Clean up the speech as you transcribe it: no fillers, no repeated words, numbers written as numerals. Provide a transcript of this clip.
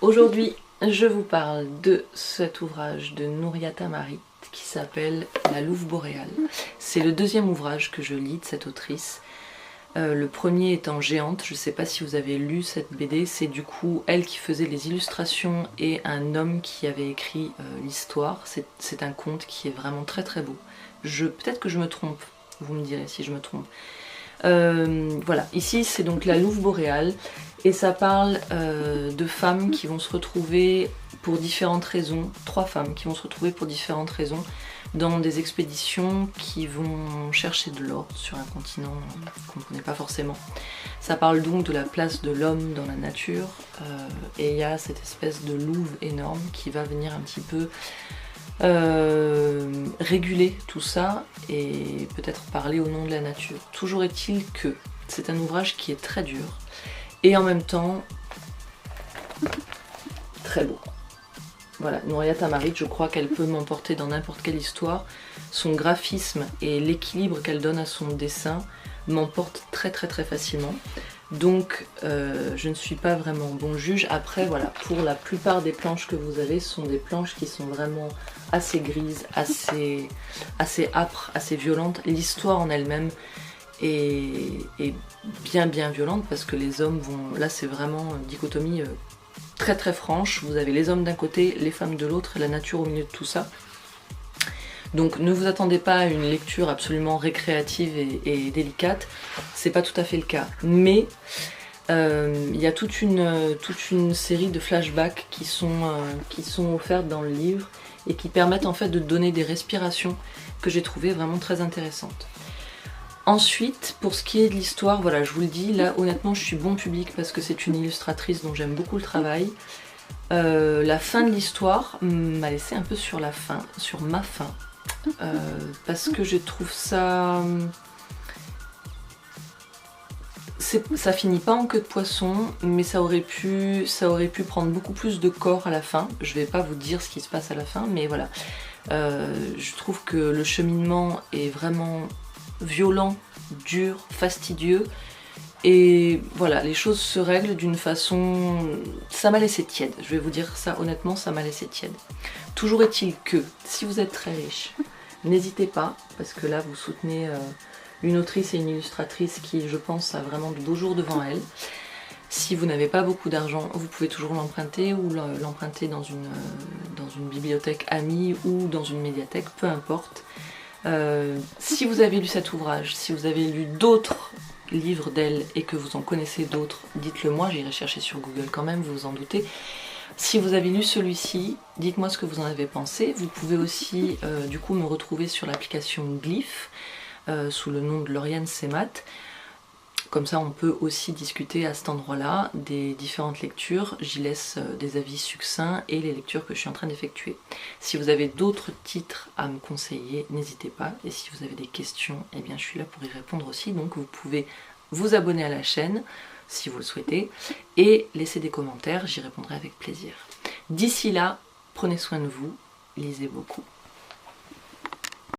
Aujourd'hui, je vous parle de cet ouvrage de Nouria Tamarit qui s'appelle La Louve boréale. C'est le deuxième ouvrage que je lis de cette autrice. Le premier étant Géante, je ne sais pas si vous avez lu cette BD, c'est du coup elle qui faisait les illustrations et un homme qui avait écrit l'histoire. C'est un conte qui est vraiment très très beau. Peut-être que je me trompe, vous me direz si je me trompe. Voilà, ici c'est donc La Louve boréale et ça parle de femmes qui vont se retrouver pour différentes raisons, 3 femmes qui vont se retrouver pour différentes raisons dans des expéditions qui vont chercher de l'or sur un continent qu'on ne connaît pas forcément. Ça parle donc de la place de l'homme dans la nature et il y a cette espèce de louve énorme qui va venir un petit peu réguler tout ça et peut-être parler au nom de la nature. Toujours est-il que c'est un ouvrage qui est très dur et en même temps très beau. Voilà, Nouria Tamarit, je crois qu'elle peut m'emporter dans n'importe quelle histoire. Son graphisme et l'équilibre qu'elle donne à son dessin m'emportent très très très facilement. Donc je ne suis pas vraiment bon juge. Après voilà, pour la plupart des planches que vous avez, ce sont des planches qui sont vraiment assez grises, assez âpres, assez violentes. L'histoire en elle-même est bien violente parce que les hommes vont... Là c'est vraiment une dichotomie très très franche. Vous avez les hommes d'un côté, les femmes de l'autre et la nature au milieu de tout ça. Donc ne vous attendez pas à une lecture absolument récréative et délicate, c'est pas tout à fait le cas. Mais il y a toute une série de flashbacks qui sont offertes dans le livre et qui permettent en fait de donner des respirations que j'ai trouvées vraiment très intéressantes. Ensuite, pour ce qui est de l'histoire, voilà, je vous le dis, là honnêtement je suis bon public parce que c'est une illustratrice dont j'aime beaucoup le travail. La fin de l'histoire m'a laissé un peu sur ma faim. Parce que je trouve ça... Ça finit pas en queue de poisson, mais ça aurait pu prendre beaucoup plus de corps à la fin. Je vais pas vous dire ce qui se passe à la fin, mais voilà. Je trouve que le cheminement est vraiment violent, dur, fastidieux. Et voilà, les choses se règlent d'une façon... Ça m'a laissé tiède, je vais vous dire ça honnêtement, ça m'a laissé tiède. Toujours est-il que, si vous êtes très riche, n'hésitez pas, parce que là vous soutenez une autrice et une illustratrice qui, je pense, a vraiment de beaux jours devant elle. Si vous n'avez pas beaucoup d'argent, vous pouvez toujours l'emprunter ou l'emprunter dans une bibliothèque amie ou dans une médiathèque, peu importe. Si vous avez lu cet ouvrage, si vous avez lu d'autres livres d'elle et que vous en connaissez d'autres, dites-le moi, j'irai chercher sur Google quand même, vous vous en doutez. Si vous avez lu celui-ci, dites-moi ce que vous en avez pensé. Vous pouvez aussi du coup me retrouver sur l'application Glyph sous le nom de Lauriane Semat. Comme ça on peut aussi discuter à cet endroit-là des différentes lectures. J'y laisse des avis succincts et les lectures que je suis en train d'effectuer. Si vous avez d'autres titres à me conseiller, n'hésitez pas. Et si vous avez des questions, eh bien je suis là pour y répondre aussi. Donc vous pouvez vous abonner à la chaîne si vous le souhaitez et laisser des commentaires, j'y répondrai avec plaisir. D'ici là, prenez soin de vous, lisez beaucoup.